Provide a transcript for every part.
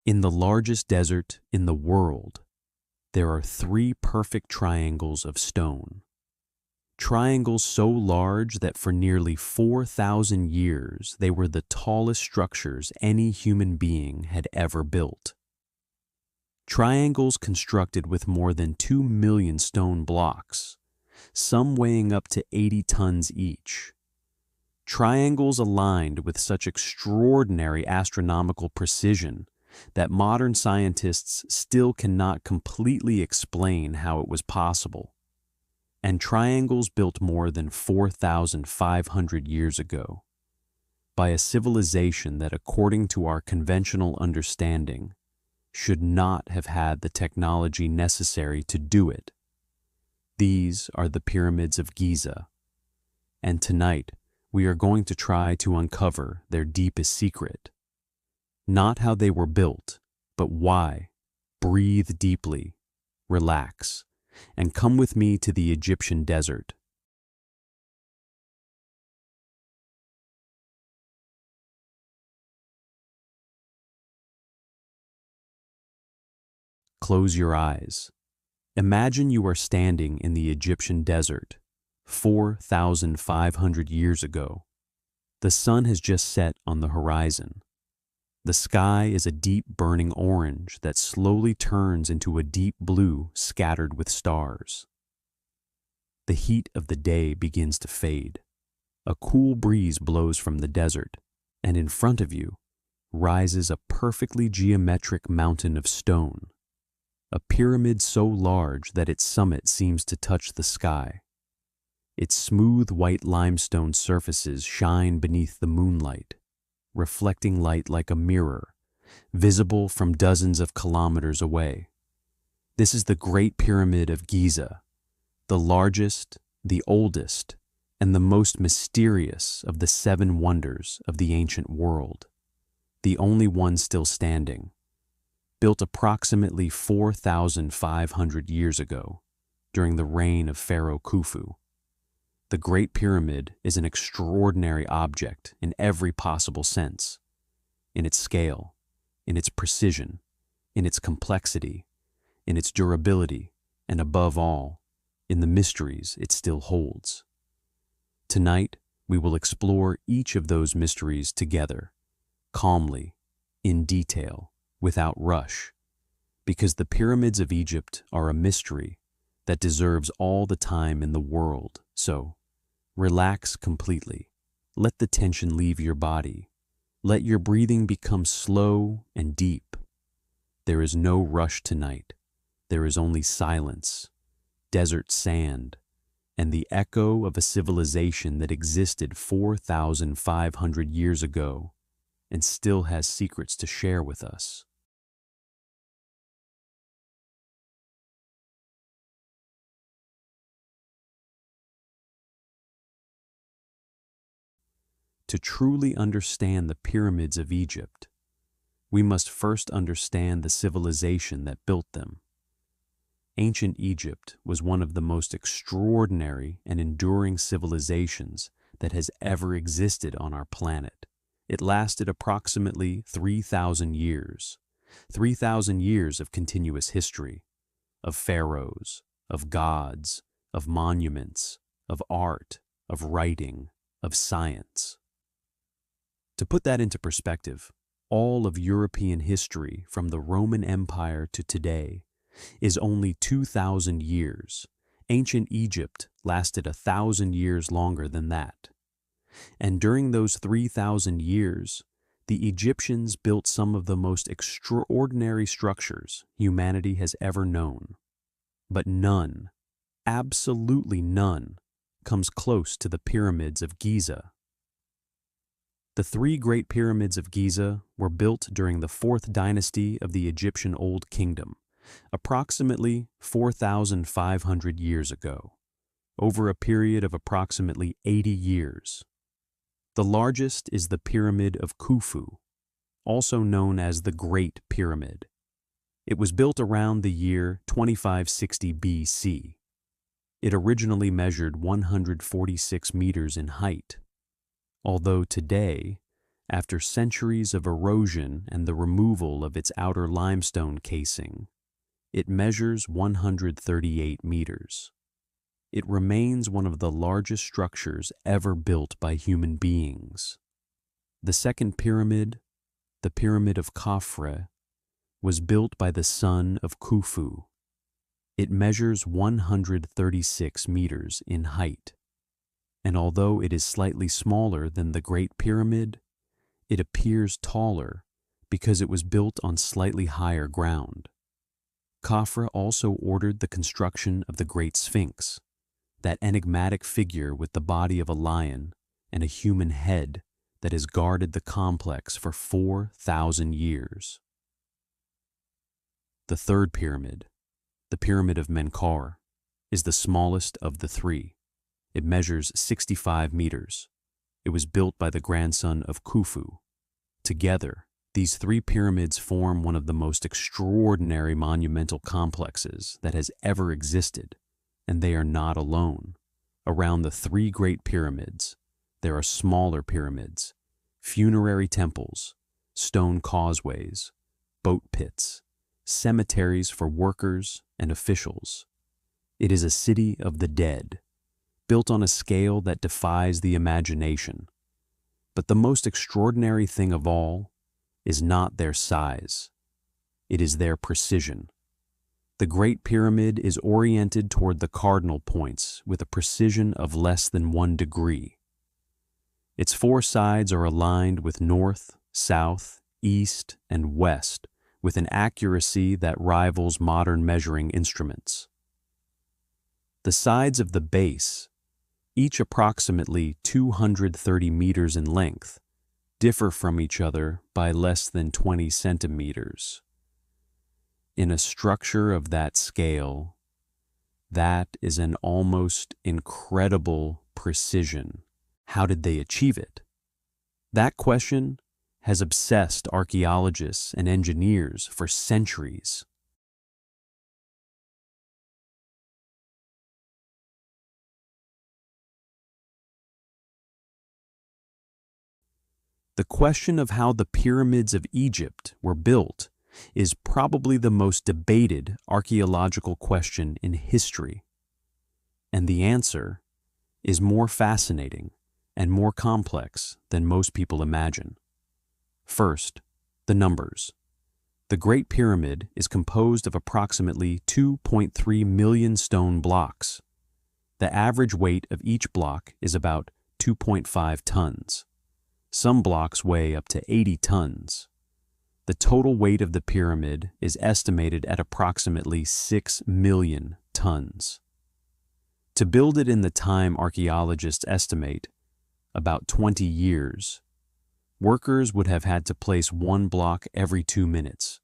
In the largest desert in the world, there are three perfect triangles of stone. Triangles so large that for nearly 4,000 years they were the tallest structures any human being had ever built. Triangles constructed with more than 2 million stone blocks, some weighing up to 80 tons each. Triangles aligned with such extraordinary astronomical precision that modern scientists still cannot completely explain how it was possible. And triangles built more than 4,500 years ago by a civilization that, according to our conventional understanding, should not have had the technology necessary to do it. These are the pyramids of Giza, and tonight we are going to try to uncover their deepest secret. Not how they were built, but why. Breathe deeply, relax, and come with me to the Egyptian desert. Close your eyes. Imagine you are standing in the Egyptian desert, 4,500 years ago. The sun has just set on the horizon. The sky is a deep burning orange that slowly turns into a deep blue scattered with stars. The heat of the day begins to fade. A cool breeze blows from the desert, and in front of you rises a perfectly geometric mountain of stone, a pyramid so large that its summit seems to touch the sky. Its smooth white limestone surfaces shine beneath the moonlight, reflecting light like a mirror, visible from dozens of kilometers away. This is the Great Pyramid of Giza, the largest, the oldest, and the most mysterious of the 7 wonders of the ancient world, the only one still standing, built approximately 4,500 years ago during the reign of Pharaoh Khufu. The Great Pyramid is an extraordinary object in every possible sense, in its scale, in its precision, in its complexity, in its durability, and above all, in the mysteries it still holds. Tonight, we will explore each of those mysteries together, calmly, in detail, without rush, because the pyramids of Egypt are a mystery that deserves all the time in the world. So, relax completely. Let the tension leave your body. Let your breathing become slow and deep. There is no rush tonight. There is only silence, desert sand, and the echo of a civilization that existed 4,500 years ago and still has secrets to share with us. To truly understand the pyramids of Egypt, we must first understand the civilization that built them. Ancient Egypt was one of the most extraordinary and enduring civilizations that has ever existed on our planet. It lasted approximately 3,000 years, 3,000 years of continuous history, of pharaohs, of gods, of monuments, of art, of writing, of science. To put that into perspective, all of European history from the Roman Empire to today is only 2,000 years. Ancient Egypt lasted 1,000 years longer than that. And during those 3,000 years, the Egyptians built some of the most extraordinary structures humanity has ever known. But none, absolutely none, comes close to the pyramids of Giza. The 3 Great Pyramids of Giza were built during the 4th dynasty of the Egyptian Old Kingdom, approximately 4,500 years ago, over a period of approximately 80 years. The largest is the Pyramid of Khufu, also known as the Great Pyramid. It was built around the year 2560 BC. It originally measured 146 meters in height, although today, After centuries of erosion and the removal of its outer limestone casing, it measures 138 meters. It remains one of the largest structures ever built by human beings. The second pyramid, the Pyramid of Khafre, was built by the son of Khufu. It measures 136 meters in height, and although it is slightly smaller than the Great Pyramid, it appears taller because it was built on slightly higher ground. Khafre also ordered the construction of the Great Sphinx, that enigmatic figure with the body of a lion and a human head that has guarded the complex for 4,000 years. The third pyramid, the Pyramid of Menkaure, is the smallest of the three. It measures 65 meters. It was built by the grandson of Khufu. Together, these three pyramids form one of the most extraordinary monumental complexes that has ever existed, and they are not alone. Around the three great pyramids, there are smaller pyramids, funerary temples, stone causeways, boat pits, cemeteries for workers and officials. It is a city of the dead, built on a scale that defies the imagination. But the most extraordinary thing of all is not their size. It is their precision. The Great Pyramid is oriented toward the cardinal points with a precision of less than 1 degree. Its four sides are aligned with north, south, east, and west with an accuracy that rivals modern measuring instruments. The sides of the base, each approximately 230 meters in length, differ from each other by less than 20 centimeters. In a structure of that scale, that is an almost incredible precision. How did they achieve it? That question has obsessed archaeologists and engineers for centuries. The question of how the pyramids of Egypt were built is probably the most debated archaeological question in history. And the answer is more fascinating and more complex than most people imagine. First, the numbers. The Great Pyramid is composed of approximately 2.3 million stone blocks. The average weight of each block is about 2.5 tons. Some blocks weigh up to 80 tons. The total weight of the pyramid is estimated at approximately 6 million tons. To build it in the time archaeologists estimate, about 20 years, workers would have had to place one block every 2 minutes,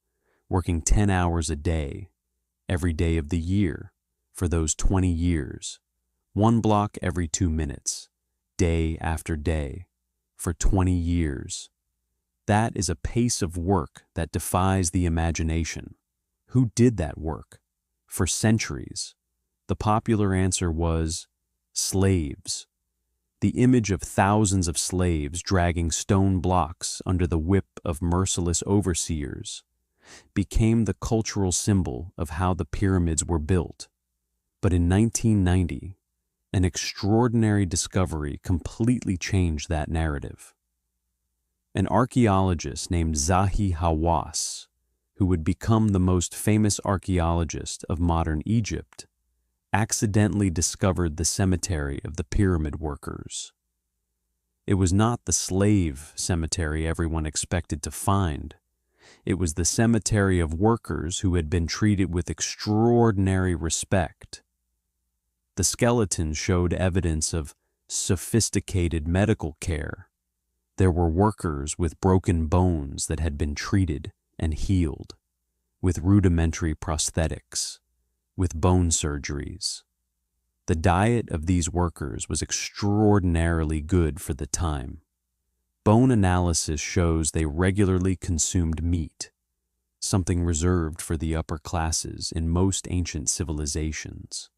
working 10 hours a day, every day of the year, for those 20 years. One block every 2 minutes, day after day, for 20 years. That is a pace of work that defies the imagination. Who did that work? For centuries, the popular answer was slaves. The image of thousands of slaves dragging stone blocks under the whip of merciless overseers became the cultural symbol of how the pyramids were built. But in 1990, an extraordinary discovery completely changed that narrative. An archaeologist named Zahi Hawass, who would become the most famous archaeologist of modern Egypt, accidentally discovered the cemetery of the pyramid workers. It was not the slave cemetery everyone expected to find. It was the cemetery of workers who had been treated with extraordinary respect. The skeleton showed evidence of sophisticated medical care. There were workers with broken bones that had been treated and healed, with rudimentary prosthetics, with bone surgeries. The diet of these workers was extraordinarily good for the time. Bone analysis shows they regularly consumed meat, something reserved for the upper classes in most ancient civilizations.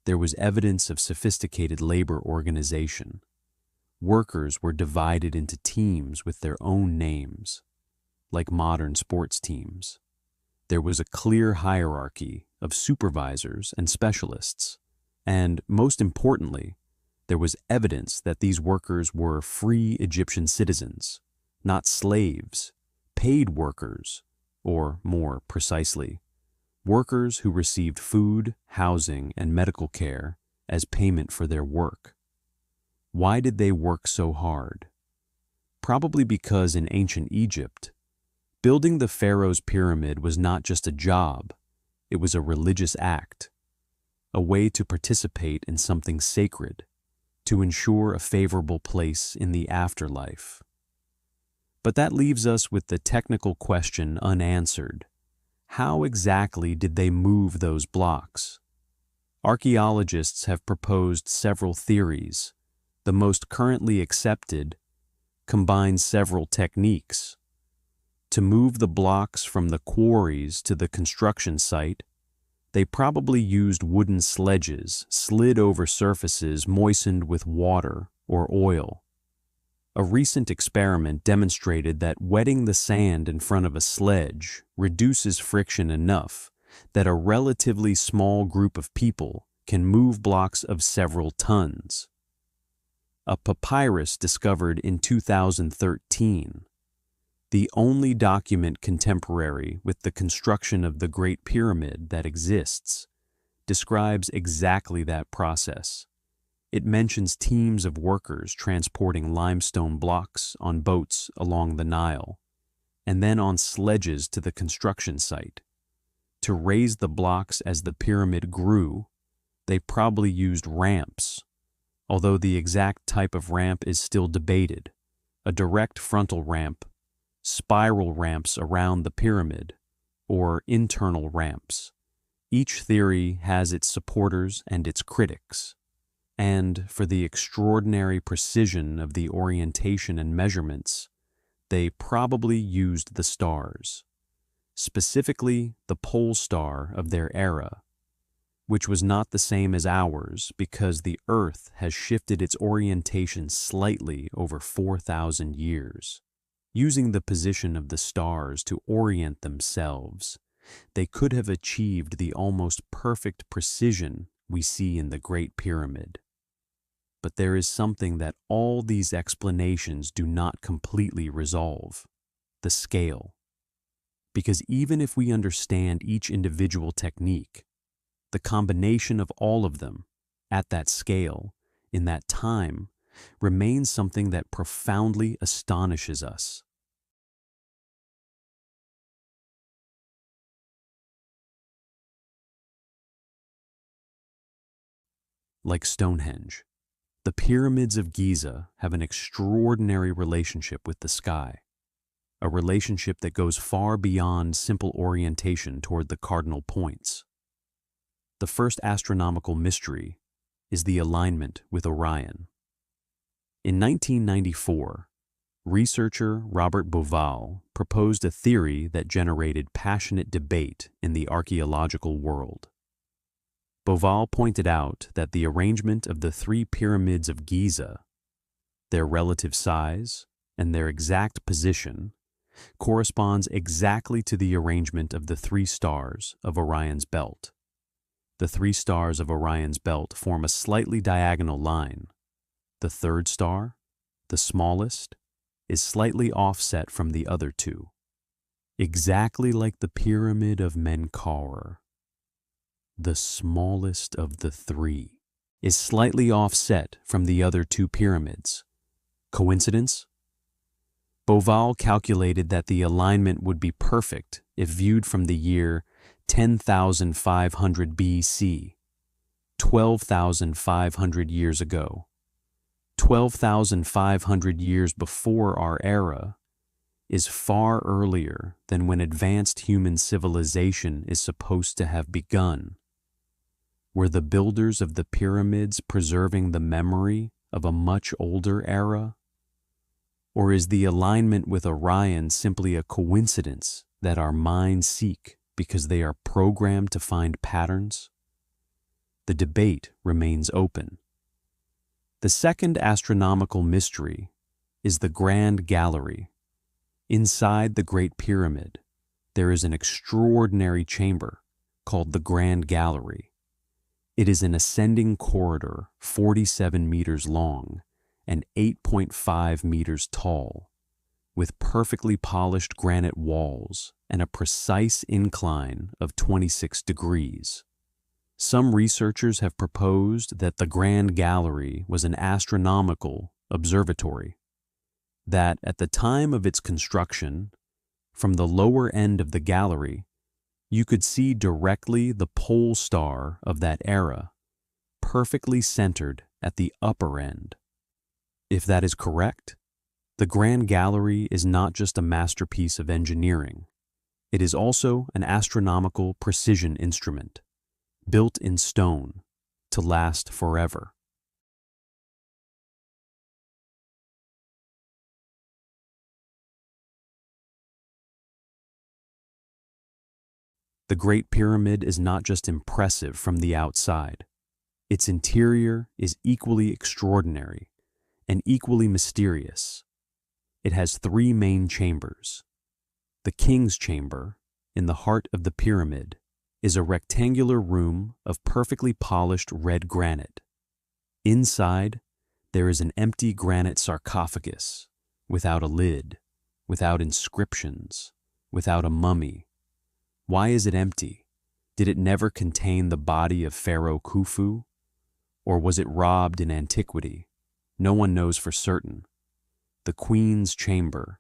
There was evidence of sophisticated labor organization. Workers were divided into teams with their own names, like modern sports teams. There was a clear hierarchy of supervisors and specialists, and most importantly, there was evidence that these workers were free Egyptian citizens, not slaves, paid workers, or more precisely, workers who received food, housing, and medical care as payment for their work. Why did they work so hard? Probably because in ancient Egypt, building the pharaoh's pyramid was not just a job, it was a religious act, a way to participate in something sacred, to ensure a favorable place in the afterlife. But that leaves us with the technical question unanswered. How exactly did they move those blocks? Archaeologists have proposed several theories. The most currently accepted combines several techniques. To move the blocks from the quarries to the construction site, they probably used wooden sledges slid over surfaces moistened with water or oil. A recent experiment demonstrated that wetting the sand in front of a sledge reduces friction enough that a relatively small group of people can move blocks of several tons. A papyrus discovered in 2013, the only document contemporary with the construction of the Great Pyramid that exists, describes exactly that process. It mentions teams of workers transporting limestone blocks on boats along the Nile, and then on sledges to the construction site. To raise the blocks as the pyramid grew, they probably used ramps, although the exact type of ramp is still debated. A direct frontal ramp, spiral ramps around the pyramid, or internal ramps. Each theory has its supporters and its critics. And for the extraordinary precision of the orientation and measurements, they probably used the stars, specifically the pole star of their era, which was not the same as ours because the Earth has shifted its orientation slightly over 4,000 years. Using the position of the stars to orient themselves, they could have achieved the almost perfect precision we see in the Great Pyramid. But there is something that all these explanations do not completely resolve: the scale. Because even if we understand each individual technique, the combination of all of them, at that scale, in that time, remains something that profoundly astonishes us. Like Stonehenge, the pyramids of Giza have an extraordinary relationship with the sky, a relationship that goes far beyond simple orientation toward the cardinal points. The first astronomical mystery is the alignment with Orion. In 1994, researcher Robert Bauval proposed a theory that generated passionate debate in the archaeological world. Bauval pointed out that the arrangement of the three pyramids of Giza, their relative size, and their exact position, corresponds exactly to the arrangement of the three stars of Orion's belt. The three stars of Orion's belt form a slightly diagonal line. The third star, the smallest, is slightly offset from the other two, exactly like the Pyramid of Menkaure. The smallest of the three is slightly offset from the other two pyramids. Coincidence? Bauval calculated that the alignment would be perfect if viewed from the year 10,500 BC, 12,500 years ago. 12,500 years before our era is far earlier than when advanced human civilization is supposed to have begun. Were the builders of the pyramids preserving the memory of a much older era? Or is the alignment with Orion simply a coincidence that our minds seek because they are programmed to find patterns? The debate remains open. The second astronomical mystery is the Grand Gallery. Inside the Great Pyramid, there is an extraordinary chamber called the Grand Gallery. It is an ascending corridor 47 meters long and 8.5 meters tall, with perfectly polished granite walls and a precise incline of 26 degrees. Some researchers have proposed that the Grand Gallery was an astronomical observatory, that at the time of its construction, from the lower end of the gallery, you could see directly the pole star of that era, perfectly centered at the upper end. If that is correct, the Grand Gallery is not just a masterpiece of engineering. It is also an astronomical precision instrument, built in stone to last forever. The Great Pyramid is not just impressive from the outside. Its interior is equally extraordinary and equally mysterious. It has three main chambers. The King's Chamber, in the heart of the pyramid, is a rectangular room of perfectly polished red granite. Inside, there is an empty granite sarcophagus, without a lid, without inscriptions, without a mummy. Why is it empty? Did it never contain the body of Pharaoh Khufu? Or was it robbed in antiquity? No one knows for certain. The Queen's Chamber,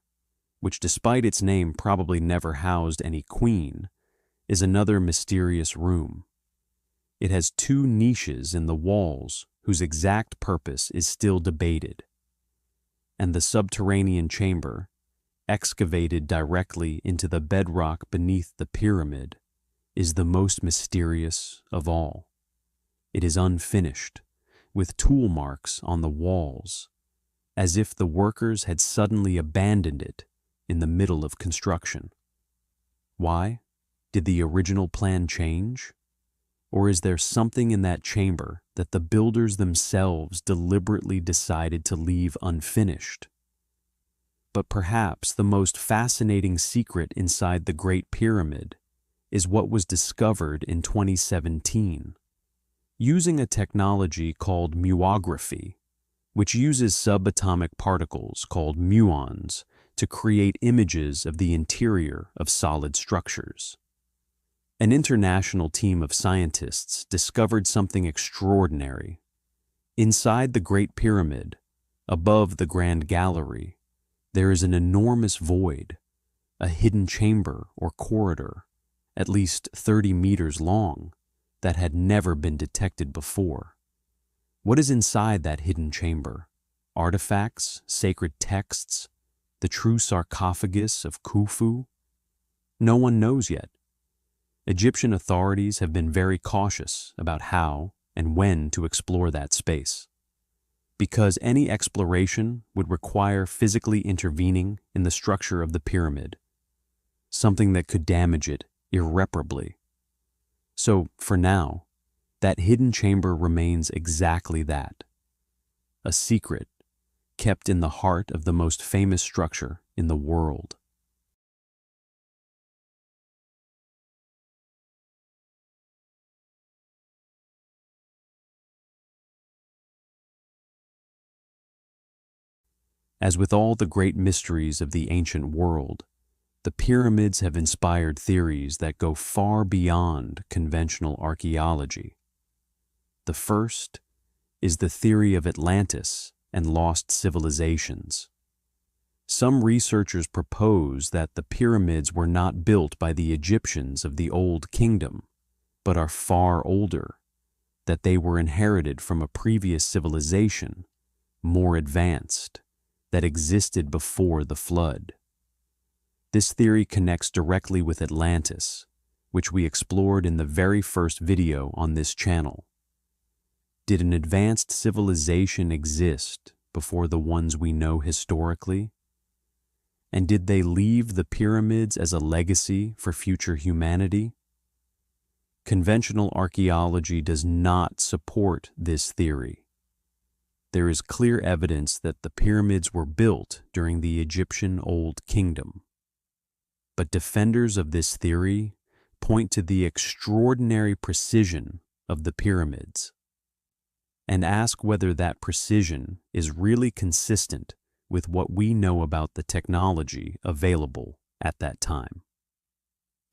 which despite its name probably never housed any queen, is another mysterious room. It has two niches in the walls whose exact purpose is still debated. And the subterranean chamber, excavated directly into the bedrock beneath the pyramid, is the most mysterious of all. It is unfinished, with tool marks on the walls, as if the workers had suddenly abandoned it in the middle of construction. Why? Did the original plan change? Or is there something in that chamber that the builders themselves deliberately decided to leave unfinished? But perhaps the most fascinating secret inside the Great Pyramid is what was discovered in 2017. Using a technology called muography, which uses subatomic particles called muons to create images of the interior of solid structures. An international team of scientists discovered something extraordinary. Inside the Great Pyramid, above the Grand Gallery, there is an enormous void, a hidden chamber or corridor, at least 30 meters long, that had never been detected before. What is inside that hidden chamber? Artifacts, sacred texts, the true sarcophagus of Khufu? No one knows yet. Egyptian authorities have been very cautious about how and when to explore that space, because any exploration would require physically intervening in the structure of the pyramid, something that could damage it irreparably. So, for now, that hidden chamber remains exactly that, a secret kept in the heart of the most famous structure in the world. As with all the great mysteries of the ancient world, the pyramids have inspired theories that go far beyond conventional archaeology. The first is the theory of Atlantis and lost civilizations. Some researchers propose that the pyramids were not built by the Egyptians of the Old Kingdom, but are far older, that they were inherited from a previous civilization, more advanced, that existed before the flood. This theory connects directly with Atlantis, which we explored in the very first video on this channel. Did an advanced civilization exist before the ones we know historically? And did they leave the pyramids as a legacy for future humanity? Conventional archaeology does not support this theory. There is clear evidence that the pyramids were built during the Egyptian Old Kingdom. But defenders of this theory point to the extraordinary precision of the pyramids and ask whether that precision is really consistent with what we know about the technology available at that time.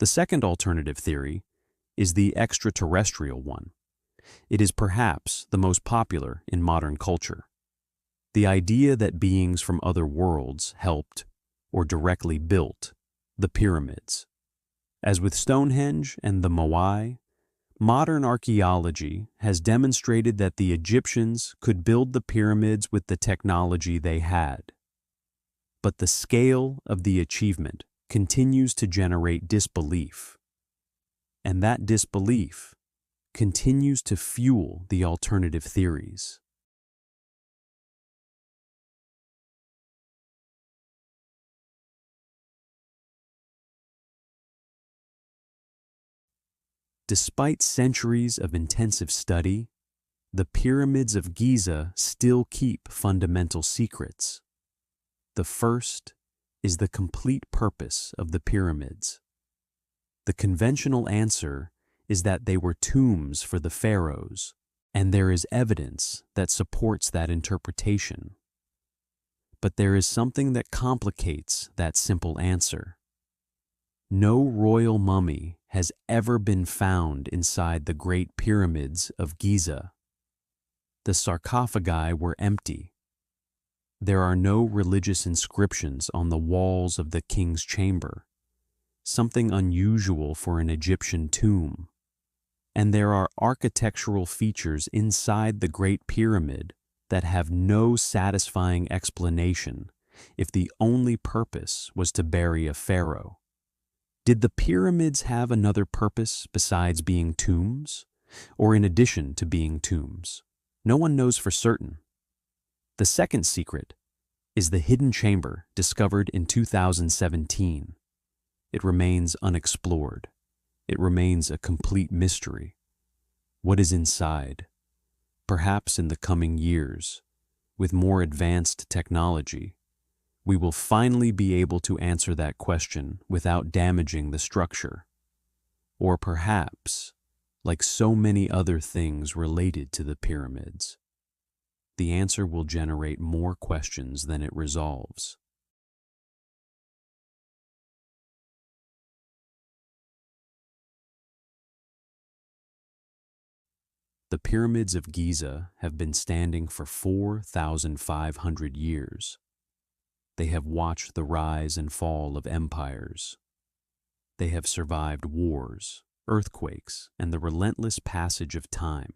The second alternative theory is the extraterrestrial one. It is perhaps the most popular in modern culture. The idea that beings from other worlds helped or directly built the pyramids. As with Stonehenge and the Moai, modern archaeology has demonstrated that the Egyptians could build the pyramids with the technology they had. But the scale of the achievement continues to generate disbelief, and that disbelief continues to fuel the alternative theories. Despite centuries of intensive study, the pyramids of Giza still keep fundamental secrets. The first is the complete purpose of the pyramids. The conventional answer is that they were tombs for the pharaohs, and there is evidence that supports that interpretation. But there is something that complicates that simple answer. No royal mummy has ever been found inside the Great Pyramids of Giza. The sarcophagi were empty. There are no religious inscriptions on the walls of the king's chamber, something unusual for an Egyptian tomb. And there are architectural features inside the Great Pyramid that have no satisfying explanation if the only purpose was to bury a pharaoh. Did the pyramids have another purpose besides being tombs, or in addition to being tombs? No one knows for certain. The second secret is the hidden chamber discovered in 2017. It remains unexplored. It remains a complete mystery. What is inside? Perhaps in the coming years, with more advanced technology, we will finally be able to answer that question without damaging the structure. Or perhaps, like so many other things related to the pyramids, the answer will generate more questions than it resolves. The pyramids of Giza have been standing for 4,500 years. They have watched the rise and fall of empires. They have survived wars, earthquakes, and the relentless passage of time.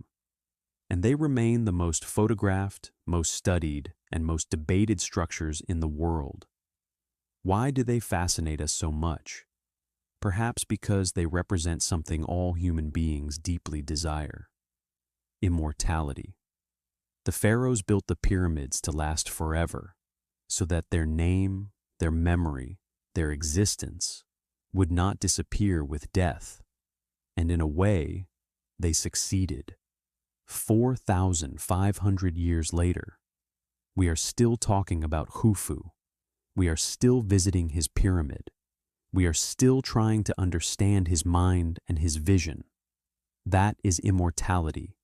And they remain the most photographed, most studied, and most debated structures in the world. Why do they fascinate us so much? Perhaps because they represent something all human beings deeply desire: immortality. The pharaohs built the pyramids to last forever, so that their name, their memory, their existence would not disappear with death. And in a way, they succeeded. 4,500 years later, we are still talking about Khufu. We are still visiting his pyramid. We are still trying to understand his mind and his vision. That is immortality,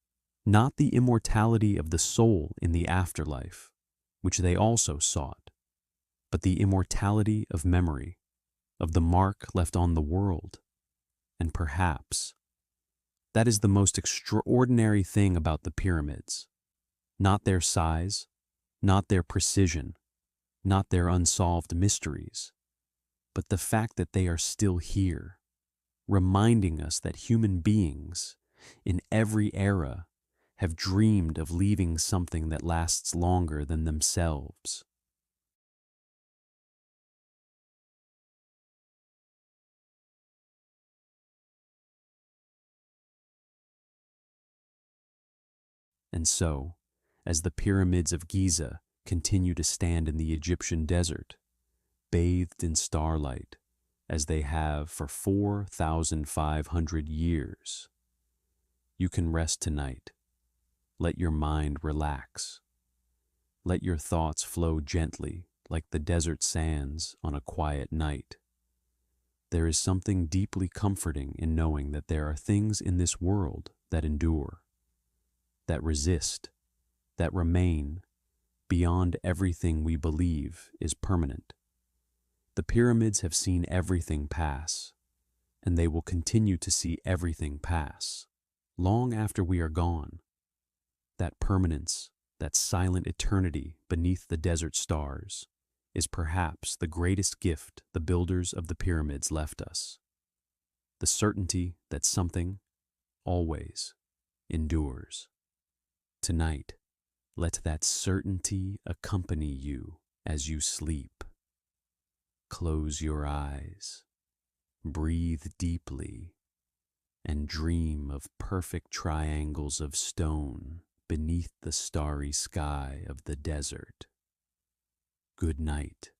not the immortality of the soul in the afterlife, which they also sought, but the immortality of memory, of the mark left on the world. And perhaps that is the most extraordinary thing about the pyramids: not their size, not their precision, not their unsolved mysteries, but the fact that they are still here, reminding us that human beings in every era have dreamed of leaving something that lasts longer than themselves. And so, as the pyramids of Giza continue to stand in the Egyptian desert, bathed in starlight, as they have for 4,500 years, you can rest tonight. Let your mind relax. Let your thoughts flow gently like the desert sands on a quiet night. There is something deeply comforting in knowing that there are things in this world that endure, that resist, that remain beyond everything we believe is permanent. The pyramids have seen everything pass, and they will continue to see everything pass, long after we are gone. That permanence, that silent eternity beneath the desert stars, is perhaps the greatest gift the builders of the pyramids left us. The certainty that something always endures. Tonight, let that certainty accompany you as you sleep. Close your eyes, breathe deeply, and dream of perfect triangles of stone beneath the starry sky of the desert. Good night.